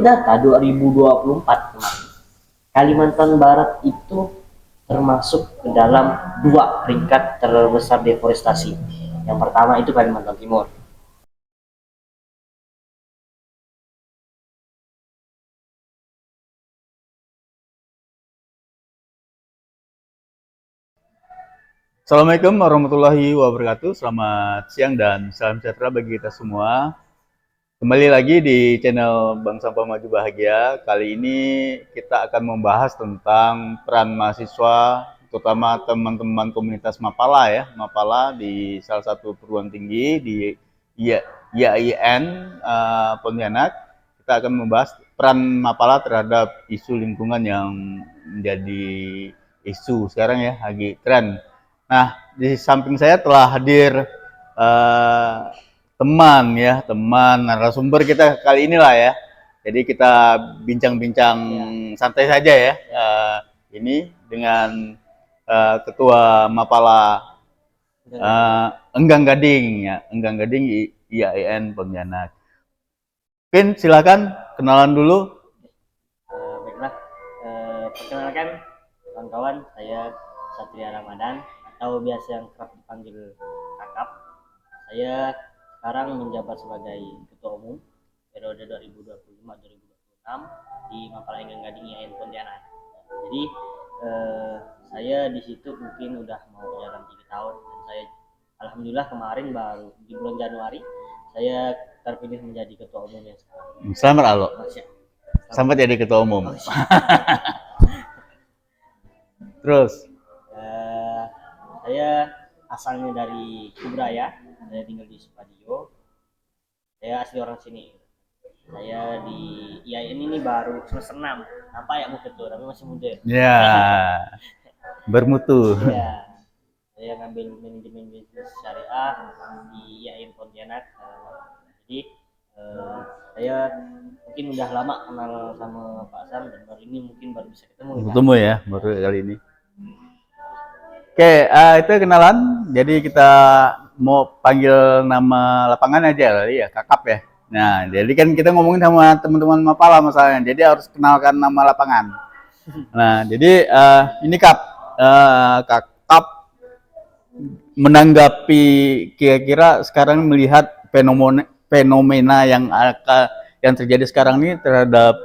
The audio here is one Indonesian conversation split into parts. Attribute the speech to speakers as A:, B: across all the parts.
A: menurut data 2024 kemarin, Kalimantan Barat itu termasuk ke dalam 2 peringkat terbesar deforestasi. Yang pertama itu Kalimantan Timur.
B: Assalamualaikum warahmatullahi wabarakatuh. Selamat siang dan salam sejahtera bagi kita semua. Kembali lagi di channel Bank Sampah Maju Bahagia. Kali ini kita akan membahas tentang peran mahasiswa, terutama teman-teman komunitas Mapala ya, Mapala di salah satu perguruan tinggi di IAIN Pontianak. Kita akan membahas peran Mapala terhadap isu lingkungan yang menjadi isu sekarang ya, lagi tren. Nah, di samping saya telah hadir teman narasumber kita kali inilah ya. Jadi kita bincang-bincang santai saja ya. Ini dengan Ketua Mapala Enggang Gading ya, Enggang Gading IAIN Pontianak. Mungkin silakan kenalan dulu.
A: Baiklah, perkenalkan kawan-kawan, saya Satria Ramadan atau biasa yang kerap dipanggil Kakap. Saya sekarang menjabat sebagai Ketua Umum periode 2025-2026 di Mapala Enggang Gading IAIN Pontianak. Jadi saya di situ mungkin udah mau jalan 3 tahun dan saya alhamdulillah kemarin baru di bulan Januari saya terpilih menjadi Ketua Umum yang sekarang.
B: Selamat Alo. Selamat jadi Ketua Umum. Terus
A: saya asalnya dari Kubraya, saya tinggal di Supadio. Saya asli orang sini. Saya di IAIN ini baru semester 6. Nampak ya muka tuh, tapi masih muda.
B: ya, bermutu.
A: Ya, saya ngambil manajemen bisnis syariah di IAIN Pontianak. Jadi saya mungkin udah lama kenal sama Pak Sam dan baru ini mungkin baru bisa ketemu
B: ya baru kali ini. Oke, itu kenalan. Jadi kita mau panggil nama lapangan aja kali ya, Kakap ya. Nah, jadi kan kita ngomongin sama teman-teman Mapala masalahnya. Jadi harus kenalkan nama lapangan. Nah, jadi ini Kakap menanggapi kira-kira sekarang melihat fenomena yang terjadi sekarang ini terhadap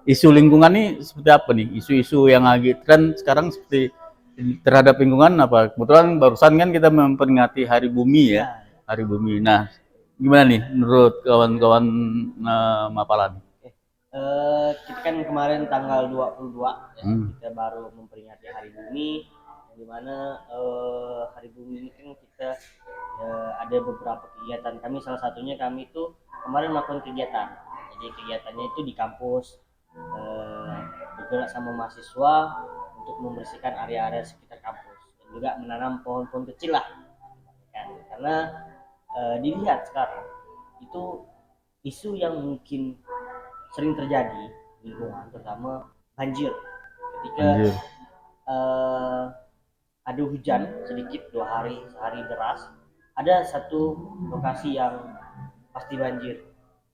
B: isu lingkungan ini seperti apa nih? Isu-isu yang lagi tren sekarang seperti terhadap lingkungan apa? Kebetulan barusan kan kita memperingati Hari Bumi ya, Hari Bumi. Nah, gimana nih menurut kawan-kawan Mapala nih?
A: Kita kan kemarin tanggal 22 ya, kita baru memperingati Hari Bumi, di mana Hari Bumi ini kan kita ada beberapa kegiatan. Kami salah satunya kami itu kemarin melakukan kegiatan. Jadi kegiatannya itu di kampus, bergerak sama mahasiswa untuk membersihkan area-area sekitar kampus dan juga menanam pohon-pohon kecil lah kan? Karena dilihat sekarang itu isu yang mungkin sering terjadi di lingkungan, terutama banjir ketika ada hujan sedikit 2 hari sehari deras, ada satu lokasi yang pasti banjir,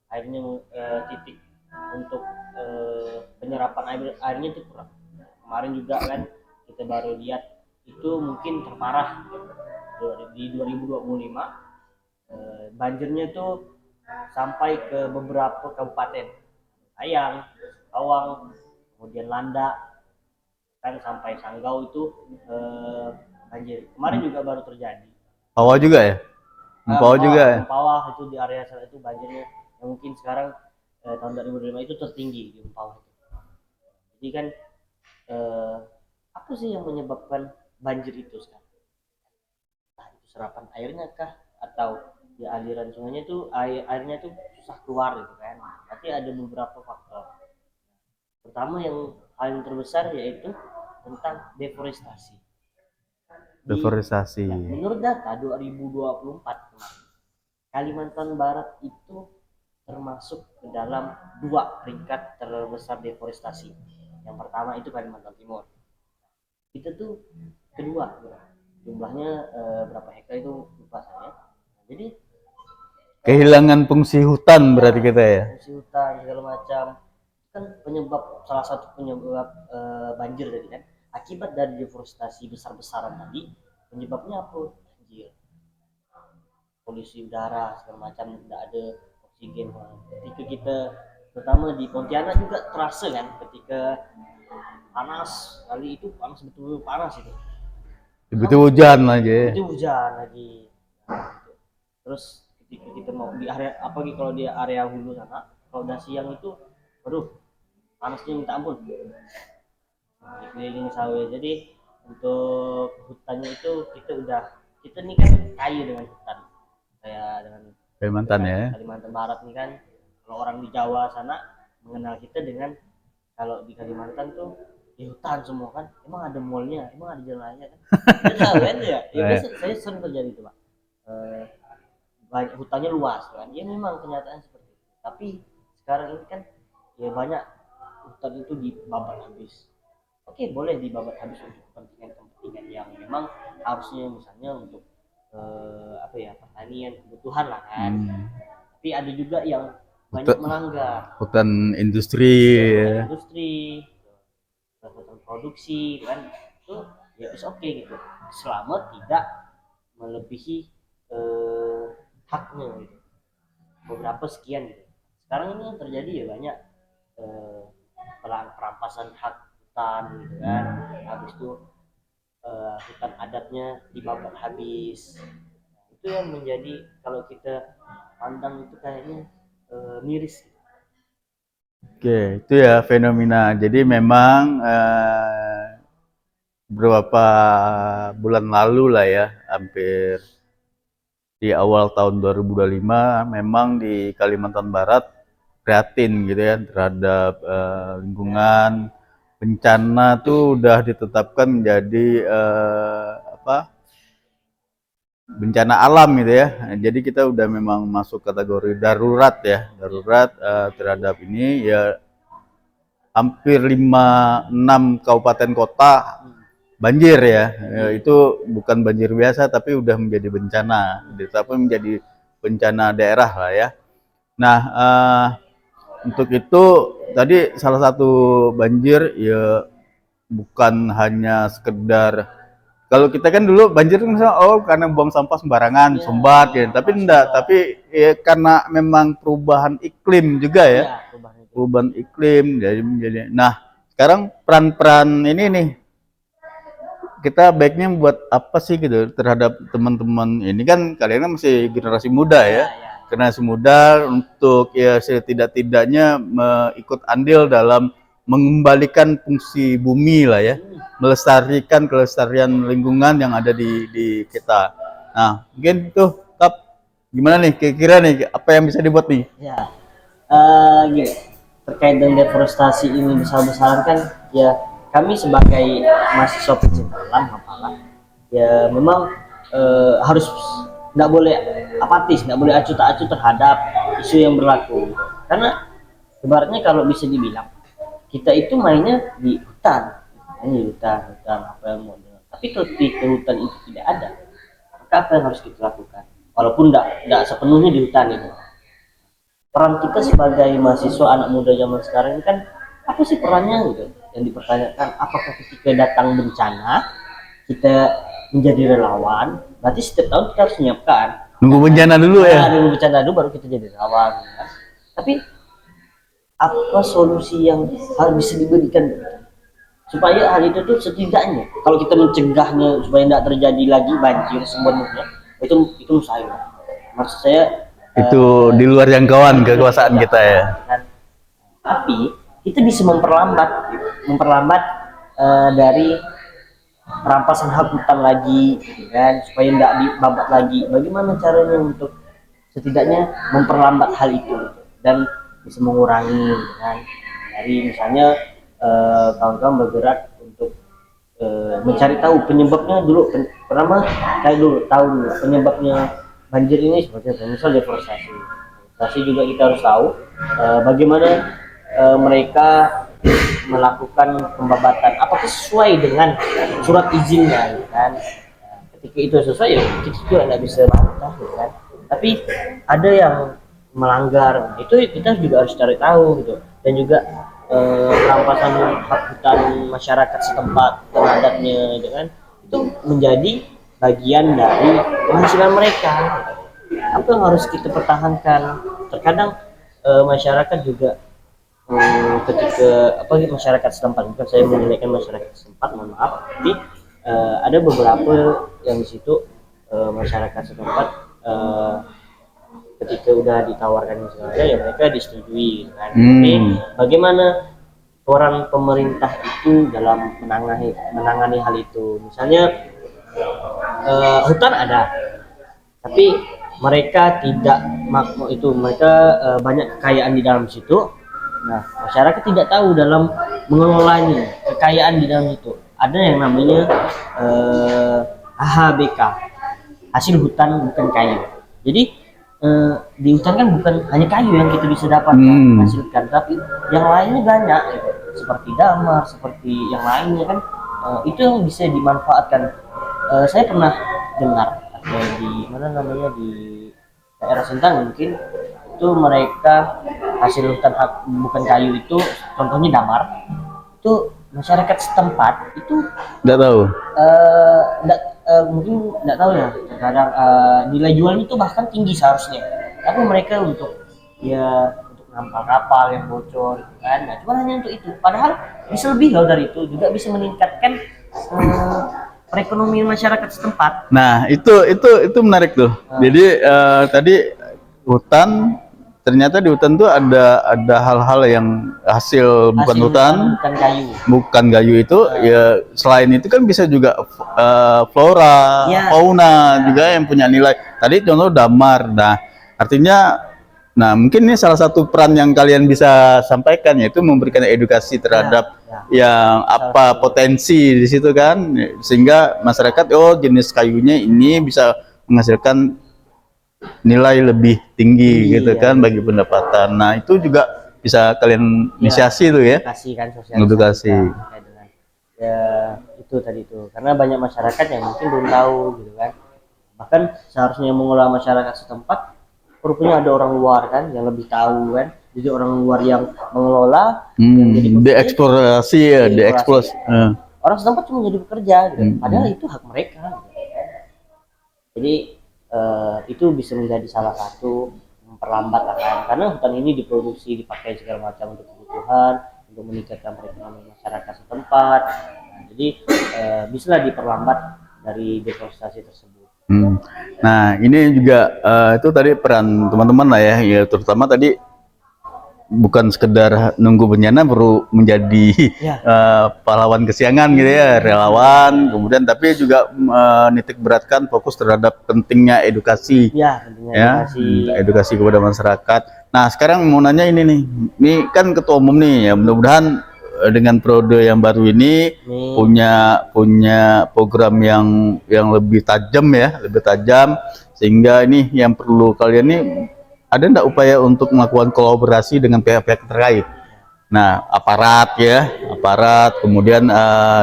A: akhirnya titik untuk penyerapan airnya itu kurang. Kemarin juga kan kita baru lihat itu mungkin terparah di 2025, banjirnya itu sampai ke beberapa kabupaten, Ayang, Kawang, kemudian Landa, kan sampai Sanggau itu banjir. Kemarin juga baru terjadi.
B: Pawah juga ya? Mempawah juga ya?
A: Mempawah itu di area sana itu banjirnya yang mungkin sekarang tahun 2025 itu tertinggi di Mempawah itu. Jadi kan apa sih yang menyebabkan banjir itu sekarang? Nah, itu serapan airnya kah atau ya aliran sungainya tuh airnya tuh susah keluar gitu kan? Berarti ada beberapa faktor. Pertama yang paling terbesar yaitu tentang deforestasi.
B: Deforestasi.
A: Menurut data 2024 kemarin, Kalimantan Barat itu termasuk ke dalam 2 peringkat terbesar deforestasi. Yang pertama itu Kalimantan Timur. Itu tuh kedua, jumlahnya berapa hektar itu lupa saya. Jadi
B: kehilangan fungsi hutan berarti kita ya.
A: fungsi hutan segala macam kan salah satu penyebab banjir tadi kan, akibat dari deforestasi besar-besaran tadi, penyebabnya apa? Banjir, polusi udara segala macam, tidak ada oksigen. Ketika kita terutama di Pontianak juga terasa kan, ketika panas kali itu, panas betul panas itu,
B: Betul hujan aja.
A: itu hujan lagi. Terus ketika kita mau di area apalagi kalau di area hulu sana, kalau udah siang itu waduh panasnya minta ampun, dikelilingi sawah. Jadi untuk hutannya itu kita nih kan kaya dengan hutan, kayak dengan
B: Kalimantan ya.
A: Kalimantan Barat nih kan. Kalau orang di Jawa sana mengenal kita dengan, kalau di Kalimantan tuh di hutan semua kan, emang ada mallnya, emang ada jalan raya kan, tahu kan ya. Biasa saya sering terjadi itu Pak, banyak hutannya luas kan, ya memang kenyataan seperti itu. Tapi sekarang ini kan ya banyak hutan itu dibabat habis. Oke, boleh dibabat habis untuk kepentingan yang memang harusnya, misalnya untuk pertanian, kebutuhan lah kan. Tapi ada juga yang banyak melanggar,
B: hutan industri ya.
A: Hutan produksi kan, itu ya oke gitu, selama tidak melebihi haknya gitu, beberapa sekian gitu. Sekarang ini yang terjadi ya banyak perampasan hak hutan gitu kan, habis itu hutan adatnya dibabat habis. Itu yang menjadi, kalau kita pandang itu kayaknya miris.
B: Oke, itu ya fenomena. Jadi memang beberapa bulan lalu lah ya, hampir di awal tahun 2025, memang di Kalimantan Barat prihatin gitu ya terhadap lingkungan. Bencana tuh udah ditetapkan menjadi bencana alam gitu ya. Jadi kita udah memang masuk kategori darurat ya, darurat terhadap ini ya. Hampir 5-6 kabupaten kota banjir ya. Itu bukan banjir biasa, tapi udah menjadi bencana, ditetapkan menjadi bencana daerah lah ya. Nah, untuk itu tadi salah satu banjir ya bukan hanya sekedar, kalau kita kan dulu banjir misalnya karena buang sampah sembarangan, sumbat ya, tapi enggak, tapi ya karena memang perubahan iklim juga ya, perubahan iklim jadi. Nah, sekarang peran-peran ini nih, kita baiknya buat apa sih gitu terhadap teman-teman ini, kan kalian kan masih generasi muda ya, generasi muda, untuk ya setidak-tidaknya ikut andil dalam mengembalikan fungsi bumi lah ya, melestarikan kelestarian lingkungan yang ada di kita. Nah, mungkin tuh gimana nih kira-kira nih apa yang bisa dibuat nih?
A: Ya, gini, terkait dengan deforestasi ini besar-besaran kan, ya kami sebagai mahasiswa pecinta alam ya memang harus nggak boleh apatis, nggak boleh acuh tak acuh terhadap isu yang berlaku. Karena sebenarnya kalau bisa dibilang kita itu mainnya di hutan apa yang mau, tapi ketika hutan itu tidak ada, maka apa yang harus kita lakukan? Walaupun tidak sepenuhnya di hutan itu. Peran kita sebagai mahasiswa anak muda zaman sekarang ini kan apa sih perannya gitu? Yang dipertanyakan, apakah ketika datang bencana kita menjadi relawan? Berarti setiap tahun kita harus menyiapkan.
B: Nunggu bencana dulu ya?
A: Nunggu bencana dulu baru kita jadi relawan. Ya. Tapi apa solusi yang harus bisa diberikan supaya hal itu tuh setidaknya, kalau kita mencegahnya supaya tidak terjadi lagi banjir sebenarnya, itu mustahil. Maksud saya
B: itu di luar jangkauan kekuasaan kita ya.
A: Tapi kita bisa memperlambat dari perampasan hak hutan lagi, kan, supaya tidak dibabat lagi. Bagaimana caranya untuk setidaknya memperlambat hal itu dan bisa mengurangi, kan, dari misalnya kawan-kawan bergerak untuk mencari tahu penyebabnya dulu. Pertama cari dulu, tahu dulu penyebabnya banjir ini seperti apa. Misal deforestasi juga kita harus tahu bagaimana mereka melakukan pembabatan, apakah sesuai dengan surat izinnya, kan. Ketika itu sesuai ya kita juga tidak bisa bantah, kan. tapi ada yang melanggar. Nah, itu kita juga harus cari tahu gitu. Dan juga perampasan hak hutan masyarakat setempat terhadapnya gitu kan, itu menjadi bagian dari penghasilan mereka. Apa yang harus kita pertahankan? Terkadang masyarakat juga ketika masyarakat setempat, bukan saya menjelekkan masyarakat setempat, mohon maaf, tapi ada beberapa yang di situ masyarakat setempat ketika udah ditawarkan misalnya ya mereka disetujui kan. Tapi bagaimana peran pemerintah itu dalam menangani hal itu? Misalnya hutan ada, tapi mereka tidak itu mereka banyak kekayaan di dalam situ. Nah, masyarakat tidak tahu dalam mengelolanya kekayaan di dalam itu. Ada yang namanya HHBK, hasil hutan bukan kayu. Jadi di hutan kan bukan hanya kayu yang kita bisa dapatkan hasilkan, tapi yang lainnya banyak gitu. Seperti damar, seperti yang lainnya kan, itu yang bisa dimanfaatkan. Saya pernah dengar di mana namanya, di daerah Sentang mungkin, itu mereka hasil hutan bukan kayu itu contohnya damar, itu masyarakat setempat itu
B: nggak tahu,
A: mungkin nggak tahu ya, kadang nilai jualnya itu bahkan tinggi seharusnya, tapi mereka untuk nampal kapal yang bocor gitu kan. Nah, cuma hanya untuk itu, padahal bisa lebih loh dari itu, juga bisa meningkatkan perekonomian masyarakat setempat.
B: Nah, itu menarik tuh. Jadi tadi hutan, ternyata di hutan tuh ada hal-hal yang hasil bukan hutan, bukan kayu itu. Ya selain itu kan bisa juga flora, fauna juga yang punya nilai. Tadi contoh damar. Nah, artinya, nah mungkin ini salah satu peran yang kalian bisa sampaikan, yaitu memberikan edukasi terhadap yang apa potensi di situ kan, sehingga masyarakat jenis kayunya ini bisa menghasilkan nilai lebih tinggi gitu kan bagi pendapatan. Nah, itu juga bisa kalian inisiasi tuh ya, edukasi.
A: Ya itu tadi itu, karena banyak masyarakat yang mungkin belum tahu gitu kan. Bahkan seharusnya mengelola masyarakat setempat, rupanya ada orang luar kan yang lebih tahu kan. Jadi orang luar yang mengelola, yang jadi
B: dieksplorasi ya, dieksplos.
A: Orang setempat cuma jadi pekerja gitu. Padahal itu hak mereka gitu. Jadi itu bisa menjadi salah satu memperlambat lah kan, karena hutan ini diproduksi, dipakai segala macam untuk kebutuhan, untuk meningkatkan perekonomian masyarakat setempat. Nah, jadi bisa diperlambat dari deforestasi tersebut.
B: Nah, ini juga itu tadi peran teman-teman lah ya, terutama tadi bukan sekedar nunggu bencana baru menjadi pahlawan kesiangan gitu ya, relawan, kemudian tapi juga nitik beratkan fokus terhadap pentingnya edukasi, edukasi kepada masyarakat. Nah, sekarang mau nanya ini nih, ini kan ketua umum nih ya, mudah-mudahan dengan periode yang baru ini punya program yang lebih tajam ya, lebih tajam, sehingga ini yang perlu kalian nih, ada enggak upaya untuk melakukan kolaborasi dengan pihak-pihak terkait? Nah, aparat, kemudian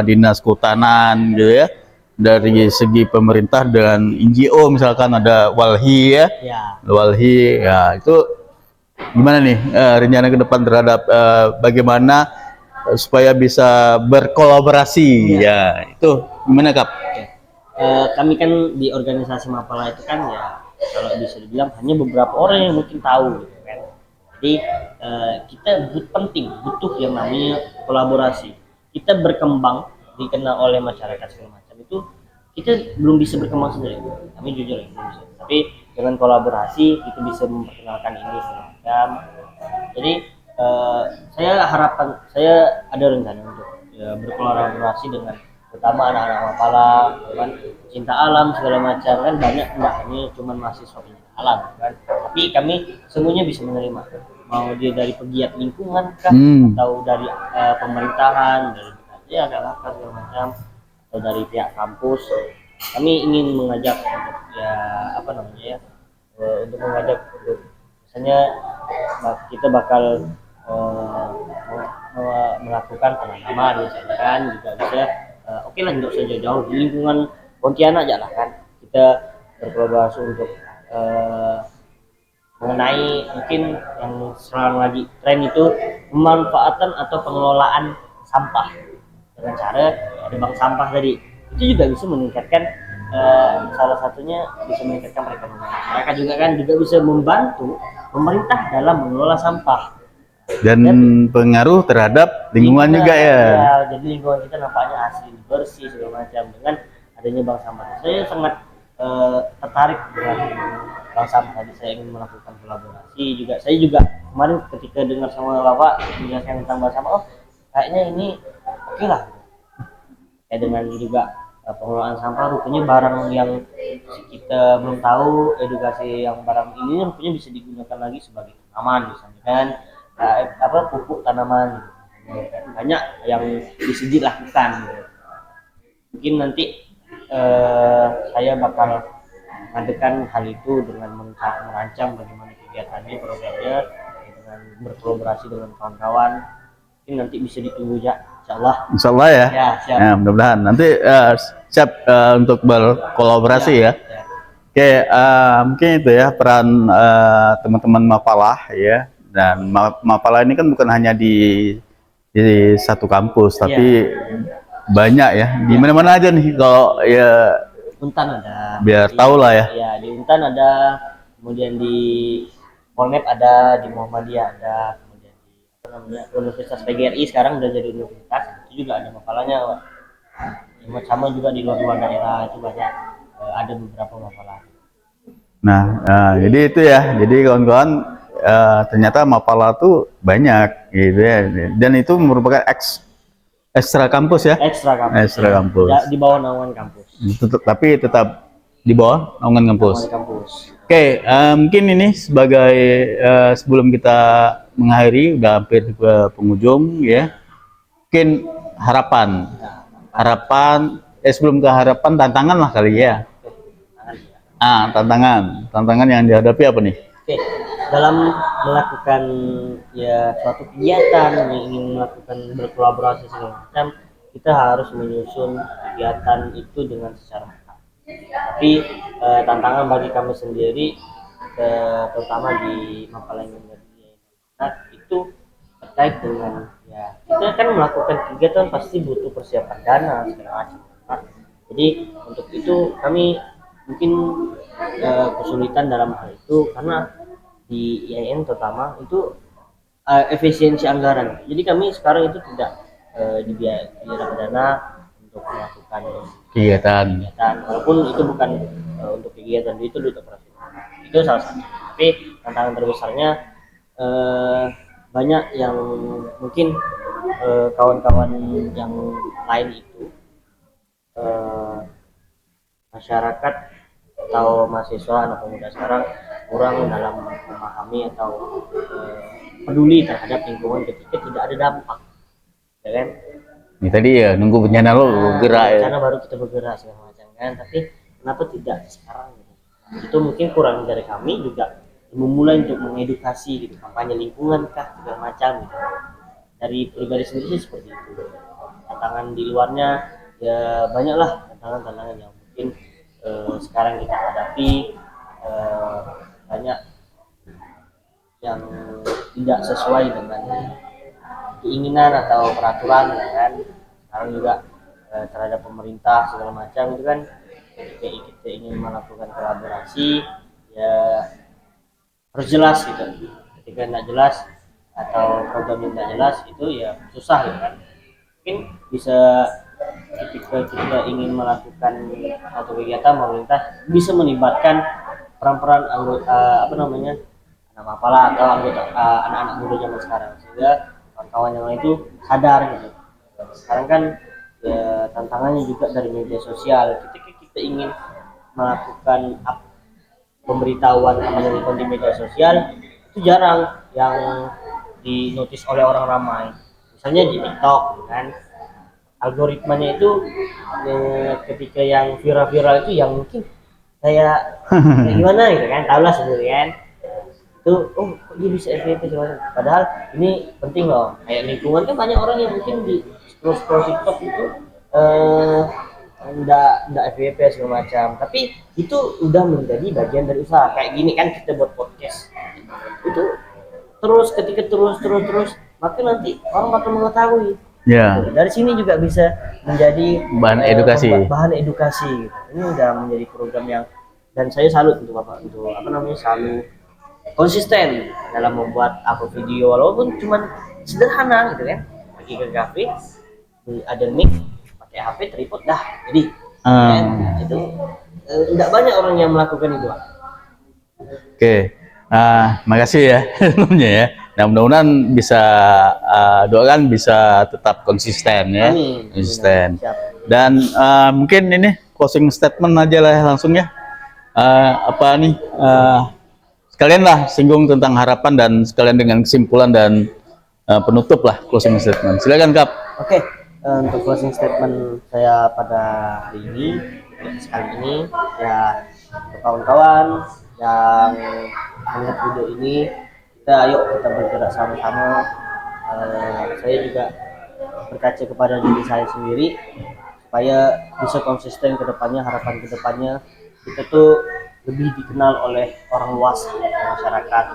B: dinas kehutanan gitu ya, dari segi pemerintah dan NGO, misalkan ada Walhi Walhi ya, itu gimana nih rencana ke depan terhadap bagaimana supaya bisa berkolaborasi ya, itu gimana Kap?
A: Kami kan di organisasi Mapala itu kan ya, kalau bisa dibilang hanya beberapa orang yang mungkin tahu gitu kan. Jadi kita butuh yang namanya kolaborasi. Kita berkembang, dikenal oleh masyarakat segala macam, itu kita belum bisa berkembang sendiri. Kami jujur ya, belum bisa. Tapi dengan kolaborasi kita bisa memperkenalkan ini segala macam. Jadi saya ada rencana untuk berkolaborasi dengan terutama anak-anak Mapala kan, cinta alam segala macam kan, banyak enggak hanya cuman mahasiswa cinta alam kan, tapi kami semuanya bisa menerima, mau dia dari pegiat lingkungan kan, atau dari pemerintahan, dari adalah segala macam, atau dari pihak kampus. Kami ingin mengajak untuk mengajak misalnya kita bakal melakukan penanaman misalnya kan, juga bisa oke lah, nggak usah jauh-jauh di lingkungan Pontianak aja lah kan, kita berkolaborasi untuk eh, mengenai mungkin yang sekarang lagi tren itu pemanfaatan atau pengelolaan sampah dengan cara ada bank sampah tadi. Itu juga bisa meningkatkan salah satunya bisa meningkatkan perekonomian. Mereka juga kan juga bisa membantu pemerintah dalam mengelola sampah
B: Dan pengaruh terhadap lingkungan juga ya.
A: Ya, jadi lingkungan kita nampaknya asli, bersih segala macam dengan adanya bank sampah. Saya sangat tertarik dengan bank sampah tadi. Saya ingin melakukan kolaborasi juga. Saya juga kemarin ketika dengar sama Bapak menjelaskan tentang bank sampah, oh kayaknya ini oke lah. Kayak dengan juga pengelolaan sampah, rupanya barang yang kita belum tahu, edukasi yang barang ini rupanya bisa digunakan lagi sebagai tanaman misalnya kan, pupuk tanaman gitu. Banyak yang bisa dilakukan gitu. Mungkin nanti saya bakal mengadakan hal itu dengan merancang bagaimana kegiatannya, programnya, dengan berkolaborasi dengan kawan-kawan. Mungkin nanti bisa ditunggu ya,
B: Insya Allah ya.
A: Ya, siap.
B: Nah, mudah-mudahan nanti siap untuk berkolaborasi ya. Oke, mungkin itu ya peran teman-teman Mapala ya. Dan Mapala ini kan bukan hanya di satu kampus, tapi banyak ya. Di mana-mana aja nih kalau ya.
A: Untan ada.
B: Biar tahu lah ya.
A: Ya, di Untan ada, kemudian di Polmep ada, di Muhammadiyah ada, kemudian di apa namanya Universitas PGRI sekarang udah jadi universitas, itu juga ada Mapalanya. Sama juga di luar-luar daerah itu banyak, ada beberapa Mapala.
B: Nah, jadi itu ya. Jadi kawan-kawan ternyata Mapala tuh banyak gitu ya. Dan itu merupakan ekstra kampus ya. Ekstra kampus.
A: Ya, di bawah naungan kampus.
B: Tapi tetap di bawah naungan kampus.
A: Oke,
B: mungkin ini sebagai sebelum kita mengakhiri udah hampir ke penghujung ya. Mungkin harapan sebelum ke harapan tantangan lah kali ya. Tantangan yang dihadapi apa nih?
A: Oke, dalam melakukan ya suatu kegiatan yang ingin melakukan berkolaborasi segala macam, kita harus menyusun kegiatan itu dengan secara matang. Tapi tantangan bagi kami sendiri, terutama di Mapala itu terkait dengan ya kita kan melakukan kegiatan pasti butuh persiapan dana segala macam. Jadi untuk itu kami mungkin kesulitan dalam hal itu karena di IAIN terutama itu efisiensi anggaran. Jadi kami sekarang itu tidak dibiayai dana untuk melakukan kegiatan walaupun itu bukan untuk kegiatan, itu duit operasional. Itu salah satu. Tapi tantangan terbesarnya banyak yang mungkin kawan-kawan yang lain itu masyarakat atau mahasiswa anak pemuda sekarang kurang dalam memahami atau peduli terhadap lingkungan ketika tidak ada dampak, ya kan?
B: Ini tadi ya nunggu bencana lo bergerak ya.
A: Bencana baru kita bergerak segala macam kan, tapi kenapa tidak sekarang? Itu mungkin kurang dari kami juga memulai untuk mengedukasi gitu, kampanye lingkungan kah segala macam gitu. Dari pribadi sendiri sih seperti itu. Tantangan di luarnya ya banyaklah tantangan-tantangan yang mungkin sekarang kita hadapi, banyak yang tidak sesuai dengan keinginan atau peraturan ya kan. Sekarang juga terhadap pemerintah segala macam itu kan, ketika kita ingin melakukan kolaborasi ya harus jelas gitu. Ketika tidak jelas atau programnya tidak jelas itu ya susah ya kan. Mungkin bisa ketika kita ingin melakukan satu kegiatan, pemerintah bisa melibatkan peran-peran anggota anak Mapala atau anggota anak-anak muda zaman sekarang, sehingga kawan-kawan yang lain itu sadar gitu. Sekarang kan ya, tantangannya juga dari media sosial. Ketika kita ingin melakukan pemberitahuan kampanye lingkungan di media sosial itu jarang yang dinotis oleh orang ramai. Misalnya di TikTok kan, algoritmanya itu ketika yang viral-viral itu yang mungkin kayak gimana gitu kan, tahu lah sendiri kan, itu kok dia bisa FYP segala, padahal ini penting loh. Kayak lingkungan kan banyak orang yang mungkin di scroll TikTok itu enggak FYP segala macam, tapi itu udah menjadi bagian dari usaha. Kayak gini kan kita buat podcast itu terus, ketika terus maka nanti orang bakal mengetahui.
B: Ya,
A: Dari sini juga bisa menjadi
B: bahan edukasi.
A: bahan edukasi gitu. Ini udah menjadi program yang, dan saya salut untuk Bapak, untuk apa namanya, selalu konsisten dalam membuat apa video walaupun cuman sederhana gitu kan. Pergi ke kafe, ada mic, pakai HP, tripod, dah jadi. Kan? Itu tidak banyak orang yang melakukan itu, Pak.
B: Oke, makasih ya sebelumnya ya. Nah, mudah-mudahan bisa doakan bisa tetap konsisten ya.
A: Amin.
B: Konsisten.
A: Siap.
B: Dan mungkin ini closing statement aja lah langsung ya. Apa nih? Sekalian lah singgung tentang harapan dan sekalian dengan kesimpulan dan penutup lah closing statement. Silakan Kap.
A: Oke, untuk closing statement saya pada hari ini, sekali ini ya, untuk kawan-kawan yang melihat video ini, kita bergerak sama-sama. Saya juga berkaca kepada diri saya sendiri supaya bisa konsisten ke depannya. Harapan ke depannya kita tuh lebih dikenal oleh orang luas, masyarakat.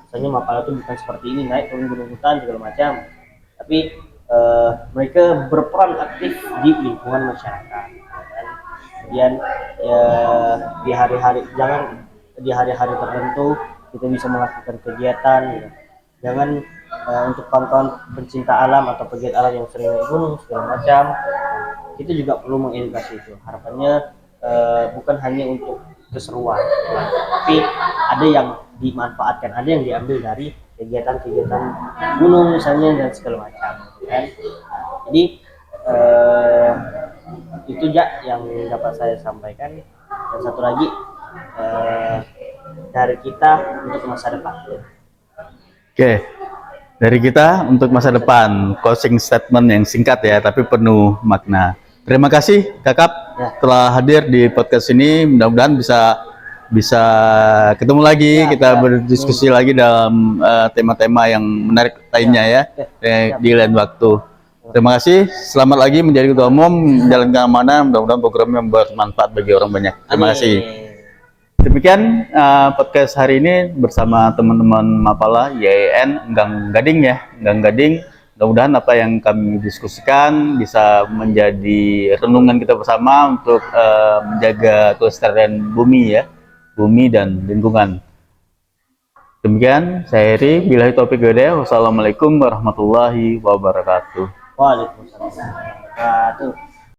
A: Misalnya Mapala itu bukan seperti ini, naik turun gunung hutan segala macam, tapi mereka berperan aktif di lingkungan masyarakat. Kemudian ya, di hari-hari, jangan di hari-hari tertentu kita bisa melakukan kegiatan ya. Jangan untuk kawan-kawan pencinta alam atau pegiat alam yang sering naik gunung segala macam, kita juga perlu mengedukasi itu. Harapannya bukan hanya untuk keseruan, tapi ada yang dimanfaatkan, ada yang diambil dari kegiatan-kegiatan gunung misalnya dan segala macam kan. Jadi itu aja yang dapat saya sampaikan. Dan satu lagi, dari kita untuk masa depan.
B: Oke. Dari kita untuk masa depan, closing statement yang singkat ya, tapi penuh makna. Terima kasih Kakap telah hadir di podcast ini. Mudah-mudahan bisa ketemu lagi, kita berdiskusi lagi dalam tema-tema yang menarik lainnya ya, di lain waktu. Terima kasih. Selamat lagi menjadi ketua umum, menjalankan amanah. Mudah-mudahan programnya bermanfaat bagi orang banyak. Terima kasih. Demikian podcast hari ini bersama teman-teman Mapala YIN Enggang Gading ya, Enggang Gading. Mudah-mudahan apa yang kami diskusikan bisa menjadi renungan kita bersama untuk menjaga kelestarian bumi ya, bumi dan lingkungan. Demikian saya Heri, billahi taufiq wal hidayah. Wassalamualaikum warahmatullahi wabarakatuh.
A: Waalaikumsalam warahmatullahi wabarakatuh.